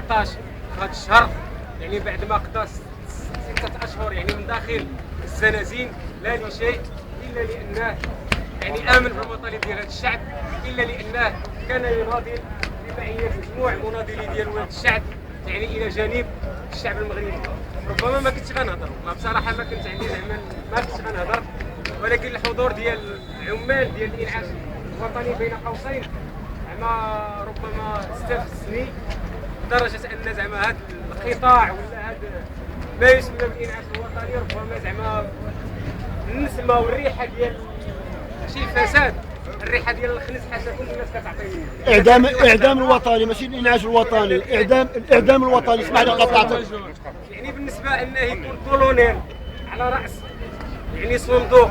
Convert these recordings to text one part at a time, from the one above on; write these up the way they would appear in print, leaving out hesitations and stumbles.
18 في هذا الشهر، يعني بعد ما قضى 6 اشهر يعني من داخل الزنازين، لا لشيء الا لانه يعني امن بالمطالب ديال هذا الشعب، الا لانه كان يناضل بمعيه مجموع مناضلين ديال ولاد الشعب يعني الى جانب الشعب المغربي. ربما ما كنتش غنهضر، ما بصراحه ما كنت عندي زعما ما كنتش غنهضر، ولكن الحضور ديال العمال ديال الانعاش الوطني بين قوسين زعما ربما استفزني لدرجه ان زعما هذا القطاع ولا هذا ما يسمى بالانعاش الوطني ربما زعما النسمه والريحه ديال ماشي الفساد، الريحه ديال الخنز حتى كل الناس كتعطيني اعدام الوطني ماشي الانعاش الوطني، الاعدام الوطني. اسمح لي قطعتك. يعني بالنسبه انه يكون كولونيل على راس يعني صندوق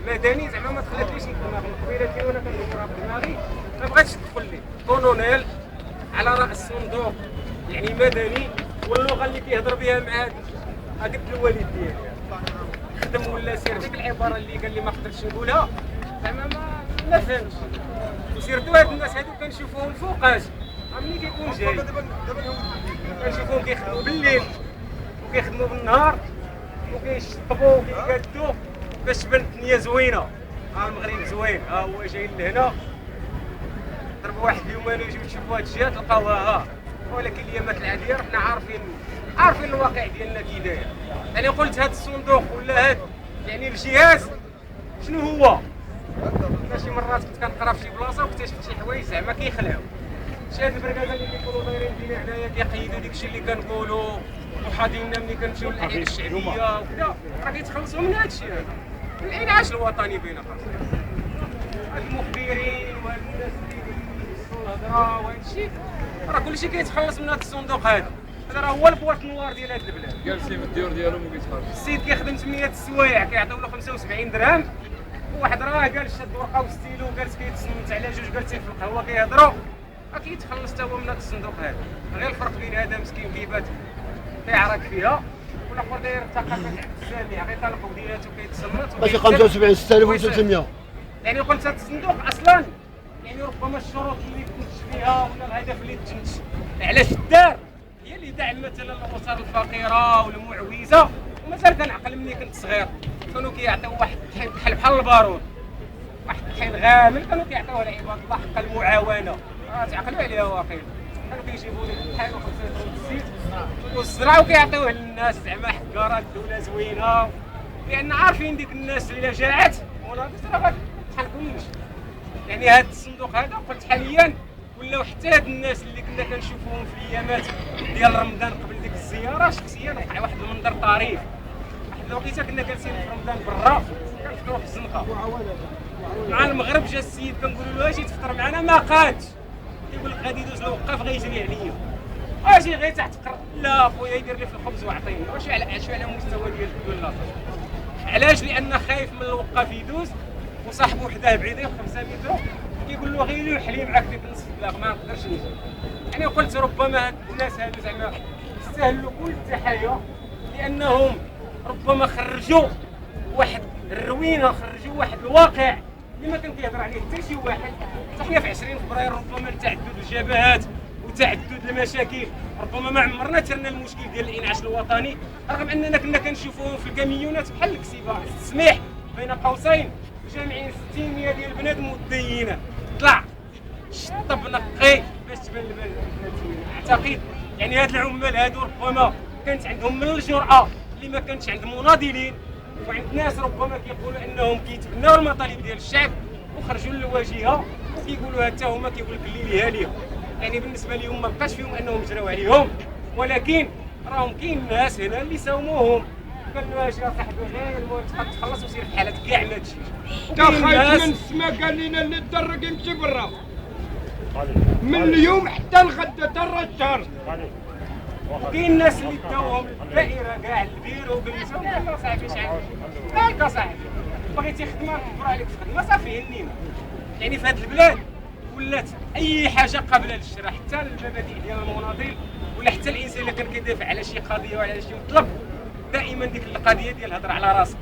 مدني زعما ما تخلاتليش الدماغ من قبيلتي وانا كندورها بدماغي، ما بغاتش تدخل لي كولونيل على راس صندوق يعني مدني، واللغه اللي كيهضر بها مع هذاك الوالد ديالي خدم ولا سير، ديك العباره اللي قال لي ما قدرتش نقولها زعما ما فهمتش. وسيرتو هاد الناس هادو كنشوفوهم فوقاش ملي كيكون جاي كنشوفوهم كيخدموا بالليل وكيخدموا بالنهار وكيشطبوا وكيقادوا باش تبان الدنيا زوينه. المغرب زوين، هو جاي لهنا ضرب واحد اليومين ويجيو تشوفوا هاد الجهه تلقاوها ولكن الايامات العاديه رحنا عارفين الواقع ديالنا كي داير. يعني قلت هاد الصندوق ولا هاد يعني الجهاز شنو هو؟ شي مرات كنت كنقرا في شي بلاصه واكتشفت شي حوايج زعما كيخلعوا. شي هاد البركازه اللي كيكونوا دايرين بينا حنايا كيقيدوا داكشي اللي كنقولوا وحاضيننا ملي كنمشيو للاحياء الشعبيه وكذا، راه كيتخلصوا من هادشي هذا، من الانعاش الوطني بين قوسين. هاد المخبرين وهاد الناس اللي كيوصلوا الهضره وهادشي راه كلشي كيتخلص من هاد الصندوق هذا. هذا راه هو البواط النوار ديال هاد البلاد. جالسين في الديور ديالهم وكيتخرجوا. السيد كيخدم 8 السوايع كيعطيو له 75 درهم، وواحد راه جالس شاد ورقه وستيلو وجالس كيتصنت على جوج جالسين في القهوه كيهضروا، راه كيتخلص حتى هو من هذا الصندوق هذا. غير الفرق بين هذا مسكين كيبات كيعرق فيها والاخر داير الثقافه تاع السامع غيطلقوا ديالاتو كيتصنت ماشي 75 6300. يعني قلت هذا الصندوق اصلا يعني ربما الشروط اللي تنتج فيها ولا الهدف اللي تنتج علاش دار هي اللي دعم مثلا الاسر الفقيره والمعوزه. ومازال كنعقل ملي كنت صغير كانوا كيعطيو واحد الطحين بحال البارود، واحد الطحين غامل كانوا كيعطيوه لعباد الله حق المعاونه. تعقلوا عليها واقيلا، كانوا كيجيبوا لي الطحين و5 لتر الزيت والزرع وكيعطيوه للناس زعما حكا راه الدوله زوينه، لان عارفين ديك الناس اللي جاعت منافس راه غتحنكمش. يعني هذا الصندوق هذا قلت حاليا ولاو حتى هاد الناس اللي كنا كنشوفوهم في الايامات ديال رمضان قبل ديك الزياره شخصيا وقع واحد المنظر طريف. واحد الوقيته كنا جالسين في رمضان برا كنفطروا في الزنقه مع المغرب، جا السيد كنقولوا له اجي تفطر معنا ما قادش، كيقول لك غادي يدوز الوقاف غيجري عليا اجي غير تحت قرب. لا خويا يدير لي في الخبز وعطيني. واش على مستوى ديال الدوله؟ علاش؟ لان خايف من الوقاف يدوز وصاحبه حداه بعيدين 5 متر كيقول له غير يلوح لي معاك في نصف البلاغ ما نقدرش نجي. يعني قلت ربما هاد الناس هادو زعما يستاهلوا كل التحيه، لانهم ربما خرجوا واحد الروينه، خرجوا واحد الواقع اللي ما كان كيهضر عليه حتى شي واحد. حنا في 20 فبراير ربما تعدد الجبهات وتعدد المشاكل، ربما ما عمرنا ترنا المشكل ديال الانعاش الوطني، رغم اننا كنا كنشوفوهم في الكاميونات بحال الكسيبه السميح بين قوسين جامعين 60 ديال البنادم مدينه طلع شطب نقي باش تبان البلد. اعتقد يعني هاد العمال هادو ربما كانت عندهم من الجرأه اللي ما كانتش عند مناضلين وعند ناس ربما كيقولوا انهم كيتبناو المطالب ديال الشعب وخرجوا للواجهه وكيقولوا حتى هما كيقول لك اللي هاليه. يعني بالنسبه لهم ما بقاش فيهم انهم يجراو عليهم، ولكن راهم كاين ناس هنا اللي ساوموهم قالوا اجي صاحبي غير المهم تخلص وسير في حالك كاع ما تجيش. تا خايف من السماء قال لنا اللي الدرك يمشي برا من اليوم حتى الغدا تا الشهر. وكاين الناس اللي داوهم الدائره كاع البيرو وجلسوا قال له صاحبي شحال مالك اصاحبي بغيتي خدمه نكبر عليك في خدمه صافي هنينا. يعني في هذه البلاد ولات اي حاجه قابله للشراء، حتى المبادئ ديال المناضل ولا حتى الانسان اللي كان كيدافع على شي قضيه ولا على شي مطلب دائما ديك القضيه ديال الهضره على راسك،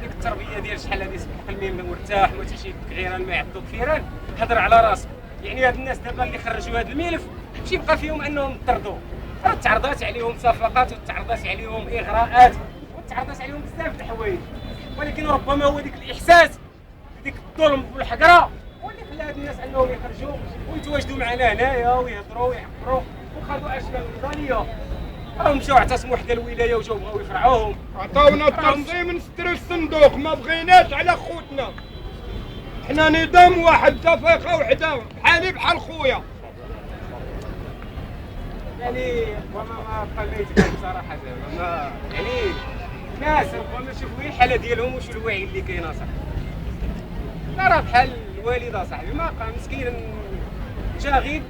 ديك التربيه ديال شحال هادي سبح الميم مرتاح ما تمشي كعيران ما يعضوك فيران، هضر على راسك. يعني هاد الناس دابا اللي خرجوا هذا الملف ماشي يبقى فيهم انهم طردوا، راه تعرضات عليهم صفقات وتعرضات عليهم اغراءات وتعرضات عليهم بزاف د الحوايج، ولكن ربما هو ديك الاحساس ديك الظلم والحقره هو اللي خلى هاد الناس انهم يخرجوا ويتواجدوا معنا هنايا ويهضروا ويعبروا وخذوا اشكال نضاليه. راهم مشاو اعتصموا حدا الولايه وجاو بغاو يفرعوهم، عطاونا التنظيم نستري الصندوق، ما بغيناش على خوتنا. حنا نظام واحد، دفيقه وحده بحالي بحال خويا. يعني ربما ما قليت بصراحه زعما ما يعني الناس ربما شوفوا غير الحاله ديالهم وشو الوعي اللي كاين اصاحبي. لا راه بحال الوالد اصاحبي ما بقى مسكين جا غير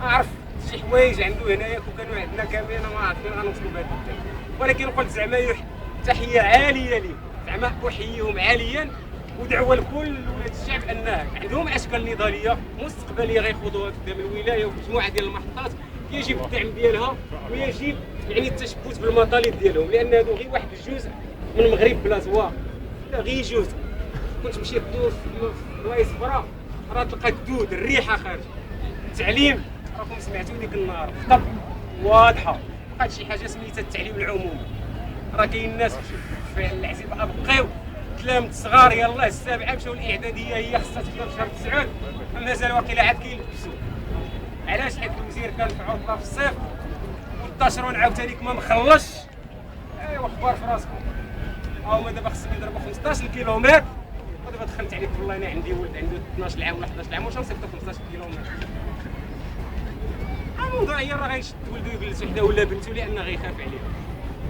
اعرف شي حوايج عنده هنايا كون كانوا عندنا كاملين ما عارفين غنوصلوا بهذا الدرب، ولكن قلت زعما تحيه عاليه لهم، زعما احييهم عاليا ودعوه لكل ولاد الشعب انه عندهم اشكال نضاليه مستقبليه غيخوضوها قدام الولايه ومجموعه ديال المحطات يجب الدعم ديالها ويجب يعني التشبث بالمطالب ديالهم، لان هادو غير واحد الجزء من المغرب بلا زوار، غير جزء. كنت تمشي تدور في بلايص اخرى راه تلقى الدود الريحه خارجه. التعليم راكم سمعتوا ديك النهار الطب واضحه، بقات شي حاجه سميتها التعليم العمومي. راه كاين الناس في العزيز بقاو تلامذ صغار يلاه السابعه مشاو الاعداديه هي خصها تبدا في شهر 9 مازال واقيلا عاد كيلبسوا. علاش؟ حيت الوزير كان في عطله في الصيف والتاشرون عاوتاني ما مخلصش. ايوا اخبار في راسكم، هما دابا خصني نضربوا 15 كيلومتر ودابا دخلت عليك والله انا عندي ولد عنده 12 عام ولا 11 عام واش نصيفطو 15 كيلومتر. الموضوعيه راه غيشد ولدو يجلس وحده ولا بنته لان غيخاف عليه،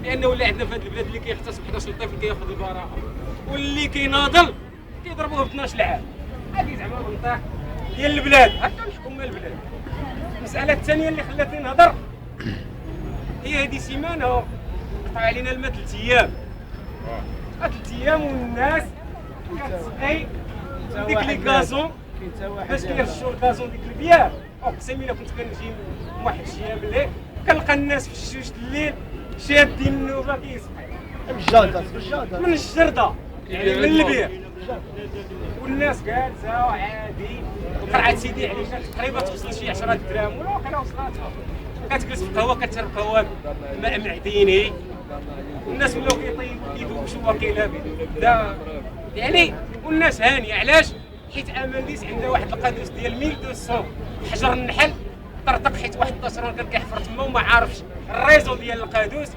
لان ولا عندنا في هذه البلاد اللي كيغتصب 11 طفل كياخذ البراءه واللي كيناضل كيضربوه ب 12 عام. هذه زعما المنطق ديال البلاد، هكا الحكومه البلاد. المساله الثانيه اللي خلاتني نهضر هي هذه سيمانه قطع علينا الماء 3 ايام، 3 ايام والناس كتسقي ديك لي كازون باش كيرشوا الكازون ديك البيار. اقسم الا كنت كنجي من واحد الشيء بالليل كنلقى الناس في الشوش الليل شادين النوبه كيسقي من الجرده يعني من البير، والناس جالسه عادي. وقرعه سيدي علينا تقريبا توصل شي 10 دراهم ولا وقيلا وصلاتها. كتجلس في القهوه كتشرب قهوه ماء معدني، والناس ولاو كيدوشوا واقيلا بدا يعني. والناس هانيه علاش؟ حيت امانديس عندها واحد القادوس ديال 1200 حجر النحل طرطق، حيت واحد الطاشرون كان كيحفر تما وما عارفش الريزو ديال القادوس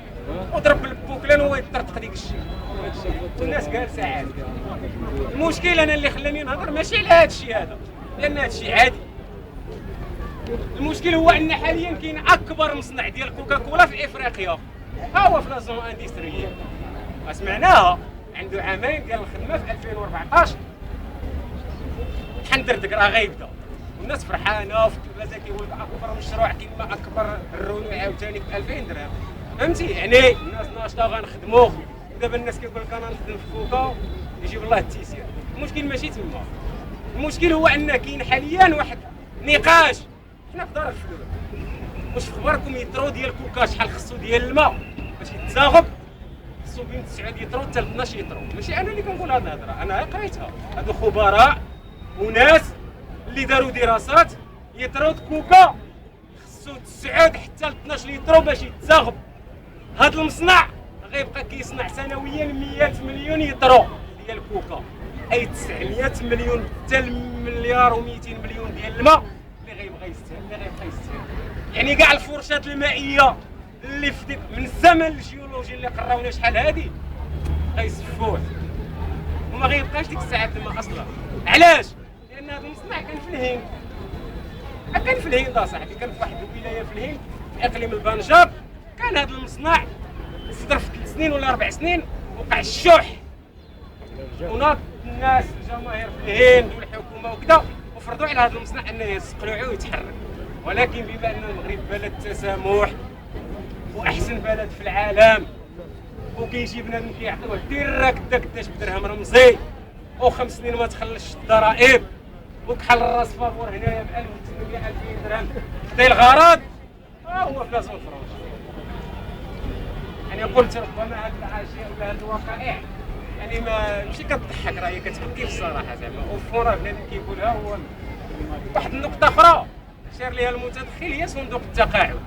وضرب البوكلان وهو يطرطق ديك الشيء والناس جالسه عادي. المشكل انا اللي خلاني نهضر ماشي على هذا الشيء هذا، لان هذا الشيء عادي. المشكل هو ان حاليا كاين اكبر مصنع ديال كوكاكولا في افريقيا، ها هو في لازون اندستريال، سمعناها عنده عامين ديال الخدمه في 2014. حندردك راه غيبدا والناس فرحانه وفي التلفازه كيقول اكبر مشروع كيما اكبر الرونو عاوتاني ب 2000 درهم، فهمتي؟ يعني الناس ناشطه غنخدموا. دابا الناس كيقول لك انا نخدم في كوكا يجيب الله التيسير. المشكل ماشي تما، المشكل هو ان كاين حاليا واحد نقاش حنا في دار الفلول. واش في خباركم يطرو ديال كوكا شحال خصو ديال الماء باش يتزاغب؟ خصو بين 9 يطرو حتى 12 يطرو. ماشي انا اللي كنقول هذه الهضره، انا قريتها، هادو خبراء وناس اللي داروا دراسات. يطرو كوكا خصو 9 حتى 12 يطرو باش يتزاغب. هذا المصنع غيبقى كيصنع سنويا 100 مليون يطرو ديال كوكا، اي 900 مليون حتى المليار و200 مليون ديال الماء اللي غيبقى يستهلك. يعني كاع الفرشات المائيه اللي في ديك من الزمن الجيولوجي اللي قراونا شحال هادي غيصفوه وما غيبقاش ديك الساعات الماء اصلا. علاش؟ لان هذا المصنع كان في الهند، كان في الهند اصاحبي، كان في واحد الولايه في الهند في اقليم البنجاب. كان هذا المصنع صدر في 3 سنين ولا 4 سنين، وقع الشح وناض الناس الجماهير في الهند والحكومه وكذا وفرضوا على هذا المصنع انه يستقلعوه ويتحرك. ولكن بما ان المغرب بلد تسامح واحسن بلد في العالم وكيجي بنادم كيعطيوه ديرك داش بدرهم رمزي و5 سنين ما تخلصش الضرائب وكحل الراس فابور هنايا ب 1800 2000 درهم حتى الغرض، هو في لازون فرنسا. يعني قلت ربما هذه الاشياء ولا هذه الوقائع يعني ماشي كتضحك، راهي كتبكي في الصراحه زعما. وفون راه بنادم كيقولها. هو واحد النقطه اخرى شار ليها المتدخل هي صندوق التقاعد.